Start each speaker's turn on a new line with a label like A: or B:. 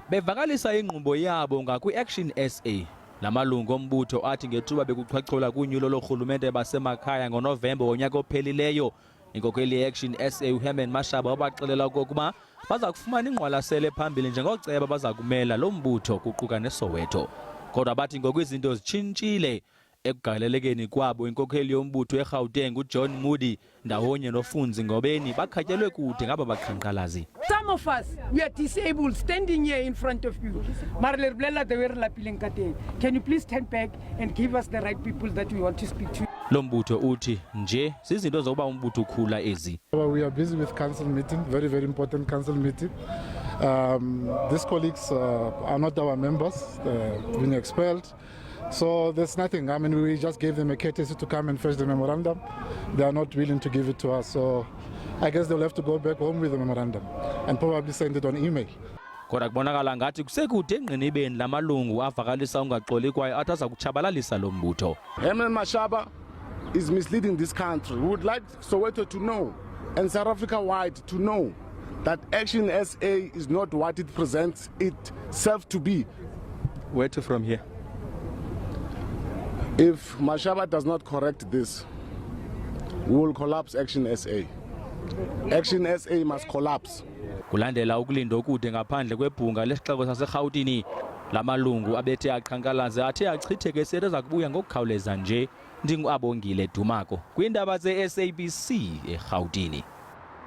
A: bevakalisa inqubo yabo ngakwi-action-SA. Lamalungu ombutho athi ngethuba bekuchwachola kunyulo lorhulumente basemakhaya ngoNovemba wonyaka ophelileyo, inkokheli ye-action-SA uHerman Mashaba wabaxelela okokuba baza kufumana ingqwalasela phambili njengoceba baza kumela lo mbutho kuquka neSoweto. Kodwa bathi ngoku izinto zitshintshile ekugalelekeni kwabo. Inkokheli yombutho eRhawutini uJohn Moody ndawonye noFunzi Ngobeni bakhatyelwe kude ngaba baqhankqalazi.
B: Some of us, we are disabled, standing here in front of you. Can you please stand back and give us the right people that we want to speak to?
A: Lo mbutho uthi nje zizinto zokuba umbutho ukhula ezi.
C: We are busy with council meeting, very important council meeting. These colleagues are not our members, being expelled. So there's nothing. I mean, we just gave them a courtesy to come and fetch the memorandum. They are not willing to give it to us. So I guess they'll have to go back home with the memorandum and probably send it on email.
A: Kodwa kubonakala ngathi kusekude engqinibeni lamalungu avakalisa ungaxoli kwaye athi aza kutshabalalisa lo mbutho.
D: Herman Mashaba is misleading this country. We would like Soweto to know and South Africa wide to know that action-SA is not what it presents itself to be.
A: Where to from here?
D: If Mashaba does not correct this, we will collapse action-SA. Action-SA must collapse.
A: Kulandela ukulinda okude ngaphandle kwebhunga lesixeko saseRhawutini, Lamalungu abethe aqhankqalaze athe achitheke esethi azakubuya ngokukhawuleza nje. Ndingu Abongile Dumako kwiindaba zeSABC eRhawutini.